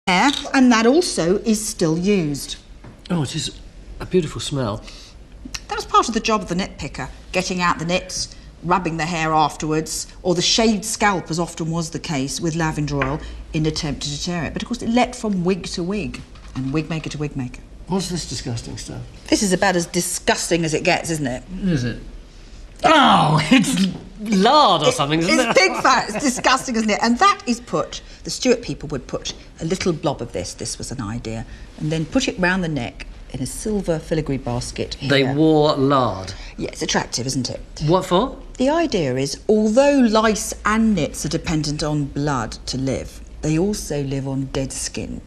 And that also is still used. Oh, it is a beautiful smell. That was part of the job of the nitpicker, getting out the nits, rubbing the hair afterwards, or the shaved scalp, as often was the case with lavender oil, in an attempt to deter it. But of course it leapt from wig to wig, and wig maker to wig maker. What's this disgusting stuff? This is about as disgusting as it gets, isn't it? Is it? Oh, it's lard or something, isn't it? It's pig fat. It's disgusting, isn't it? And that is put, the Stuart people would put a little blob of this was an idea, and then put it round the neck in a silver filigree basket here. They wore lard? Yeah, it's attractive, isn't it? What for? The idea is, although lice and nits are dependent on blood to live, they also live on dead skin.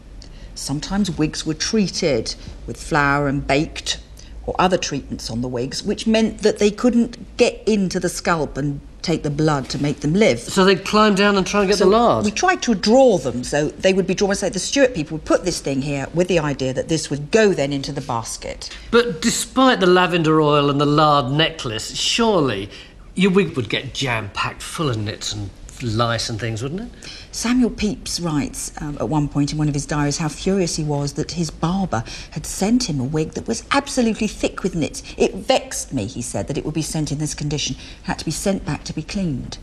Sometimes wigs were treated with flour and baked, or other treatments on the wigs, which meant that they couldn't get into the scalp and take the blood to make them live. So they'd climb down and try and get the lard? We tried to draw them, so they would be drawn. So the Stuart people would put this thing here with the idea that this would go then into the basket. But despite the lavender oil and the lard necklace, surely your wig would get jam-packed full of nits and lice and things, wouldn't it? Samuel Pepys writes at one point in one of his diaries how furious he was that his barber had sent him a wig that was absolutely thick with nits. It vexed me, he said, that it would be sent in this condition, had to be sent back to be cleaned.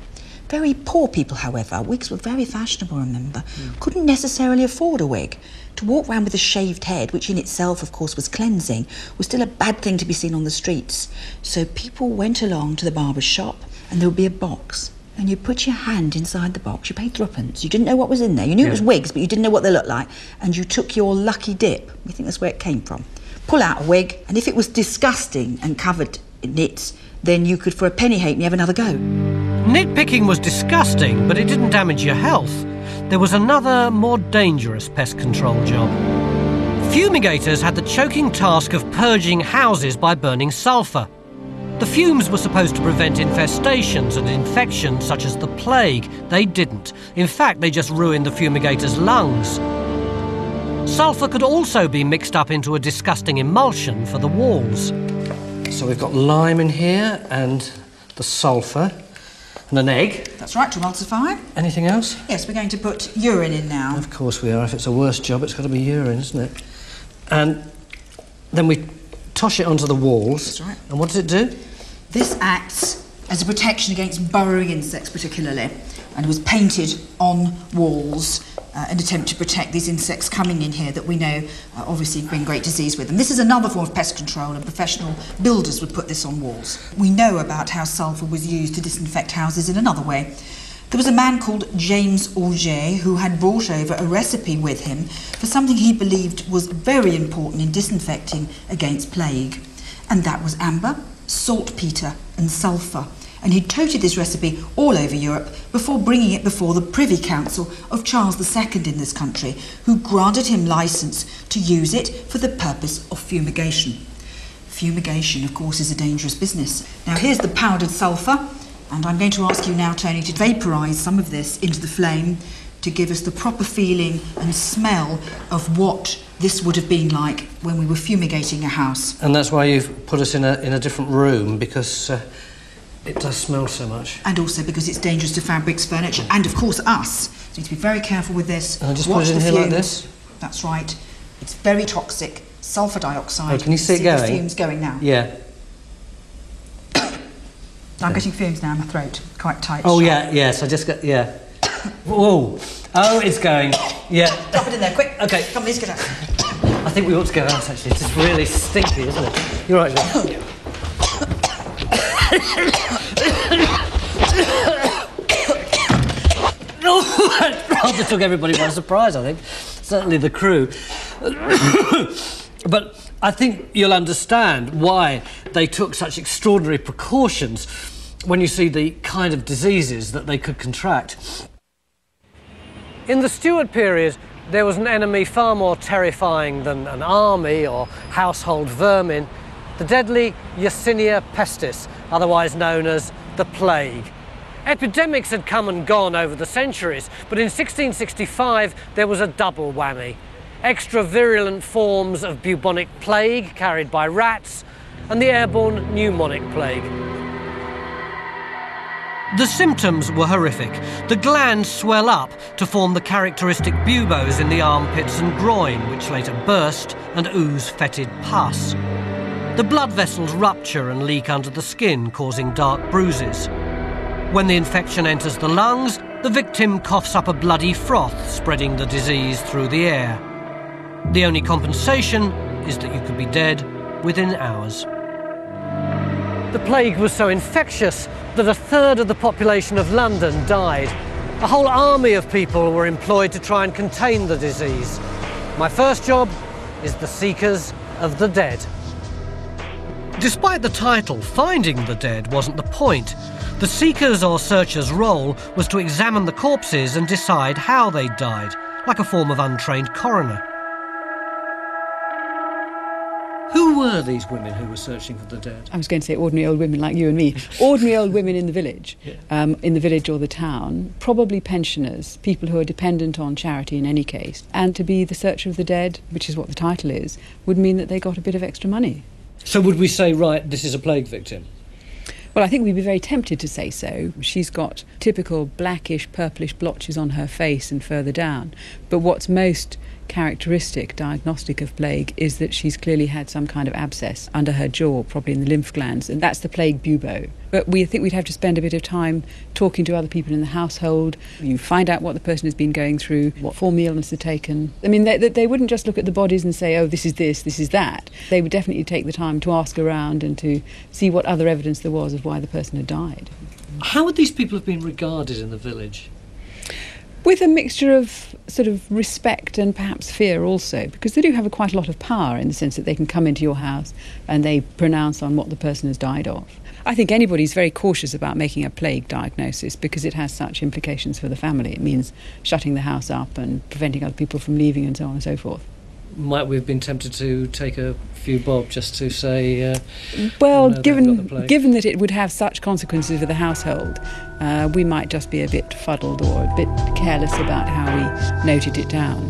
Very poor people, however, wigs were very fashionable, remember, couldn't necessarily afford a wig. To walk round with a shaved head, which in itself, of course, was cleansing, was still a bad thing to be seen on the streets. So people went along to the barber's shop and there would be a box. And you put your hand inside the box. You paid threepence. You didn't know what was in there. You knew it was wigs, but you didn't know what they looked like. And you took your lucky dip. We think that's where it came from. Pull out a wig, and if it was disgusting and covered in nits, then you could, for a penny halfpenny, have another go. Nitpicking was disgusting, but it didn't damage your health. There was another, more dangerous pest control job. Fumigators had the choking task of purging houses by burning sulphur. The fumes were supposed to prevent infestations and infections such as the plague. They didn't. In fact, they just ruined the fumigator's lungs. Sulphur could also be mixed up into a disgusting emulsion for the walls. So we've got lime in here and the sulphur and an egg. That's right, to emulsify. Anything else? Yes, we're going to put urine in now. Of course we are. If it's a worse job, it's got to be urine, isn't it? And then we toss it onto the walls. That's right. And what does it do? This acts as a protection against burrowing insects particularly, and it was painted on walls in an attempt to protect these insects coming in here that we know obviously bring great disease with them. This is another form of pest control, and professional builders would put this on walls. We know about how sulphur was used to disinfect houses in another way. There was a man called James Auger who had brought over a recipe with him for something he believed was very important in disinfecting against plague, and that was amber, saltpetre and sulphur, and he toted this recipe all over Europe before bringing it before the Privy Council of Charles II in this country, who granted him licence to use it for the purpose of fumigation. Fumigation, of course, is a dangerous business. Now here's the powdered sulphur, and I'm going to ask you now, Tony, to vaporise some of this into the flame to give us the proper feeling and smell of what this would have been like when we were fumigating a house. And that's why you've put us in a different room, because it does smell so much. And also because it's dangerous to fabrics, furniture, and of course us. So you need to be very careful with this. And I just put it in here like this? That's right. It's very toxic. Sulphur dioxide. Oh, can you see it going? The fumes going now. Yeah. I'm getting fumes now in my throat. Quite tight. Oh, yeah, yes, I just got, yeah. Whoa. Oh, it's going. Yeah. Drop it in there, quick. OK. Come, let's get out. I think we ought to go out, actually. It's just really stinky, isn't it? You're right, John. Oh, that rather took everybody by surprise, I think. Certainly the crew. But I think you'll understand why they took such extraordinary precautions when you see the kind of diseases that they could contract. In the Stuart period, there was an enemy far more terrifying than an army or household vermin, the deadly Yersinia pestis, otherwise known as the plague. Epidemics had come and gone over the centuries, but in 1665 there was a double whammy. Extra virulent forms of bubonic plague carried by rats, and the airborne pneumonic plague. The symptoms were horrific. The glands swell up to form the characteristic buboes in the armpits and groin, which later burst and ooze fetid pus. The blood vessels rupture and leak under the skin, causing dark bruises. When the infection enters the lungs, the victim coughs up a bloody froth, spreading the disease through the air. The only compensation is that you could be dead within hours. The plague was so infectious that a third of the population of London died. A whole army of people were employed to try and contain the disease. My first job is the Seekers of the Dead. Despite the title, finding the dead wasn't the point. The seekers' or searchers' role was to examine the corpses and decide how they died, like a form of untrained coroner. Who were these women who were searching for the dead? I was going to say ordinary old women like you and me. Ordinary old women in the village, in the village or the town, probably pensioners, people who are dependent on charity in any case. And to be the searcher of the dead, which is what the title is, would mean that they got a bit of extra money. So would we say, right, this is a plague victim? Well, I think we'd be very tempted to say so. She's got typical blackish, purplish blotches on her face and further down. But what's most characteristic, diagnostic of plague, is that she's clearly had some kind of abscess under her jaw, probably in the lymph glands, and that's the plague bubo. But we think we'd have to spend a bit of time talking to other people in the household. You find out what the person has been going through, what form the illness had taken. I mean, they wouldn't just look at the bodies and say, oh, this is this, this is that. They would definitely take the time to ask around and to see what other evidence there was of why the person had died. How would these people have been regarded in the village? With a mixture of sort of respect and perhaps fear also, because they do have quite a lot of power in the sense that they can come into your house and they pronounce on what the person has died of. I think anybody's very cautious about making a plague diagnosis because it has such implications for the family. It means shutting the house up and preventing other people from leaving and so on and so forth. Might we have been tempted to take a few bob just to say... well, no, given that it would have such consequences for the household, we might just be a bit fuddled or a bit careless about how we noted it down.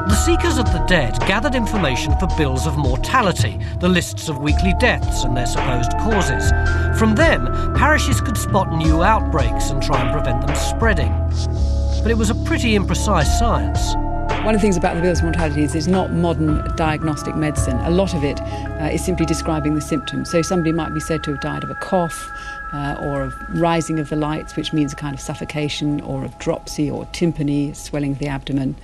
The Seekers of the Dead gathered information for bills of mortality, the lists of weekly deaths and their supposed causes. From them, parishes could spot new outbreaks and try and prevent them spreading. But it was a pretty imprecise science. One of the things about the bills of mortality is it's not modern diagnostic medicine. A lot of it is simply describing the symptoms. So somebody might be said to have died of a cough or of rising of the lights, which means a kind of suffocation, or of dropsy or tympany, swelling of the abdomen,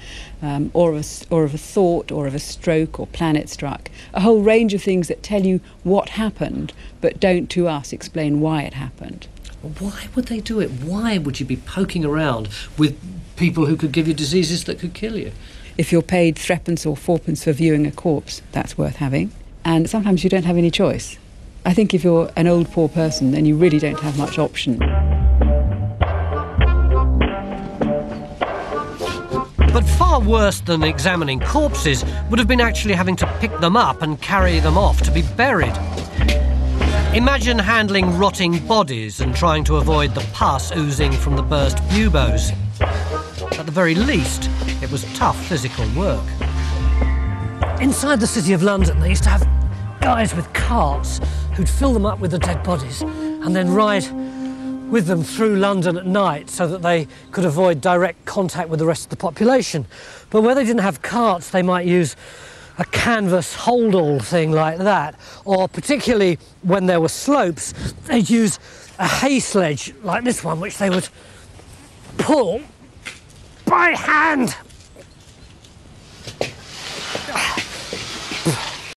or of a thought, or of a stroke or planet struck. A whole range of things that tell you what happened, but don't to us explain why it happened. Why would they do it? Why would you be poking around with people who could give you diseases that could kill you? If you're paid threepence or fourpence for viewing a corpse, that's worth having. And sometimes you don't have any choice. I think if you're an old poor person, then you really don't have much option. But far worse than examining corpses would have been actually having to pick them up and carry them off to be buried. Imagine handling rotting bodies and trying to avoid the pus oozing from the burst buboes. At the very least, it was tough physical work. Inside the City of London, they used to have guys with carts who'd fill them up with the dead bodies and then ride with them through London at night so that they could avoid direct contact with the rest of the population. But where they didn't have carts, they might use a canvas hold-all thing like that, or particularly when there were slopes, they'd use a hay sledge like this one, which they would pull by hand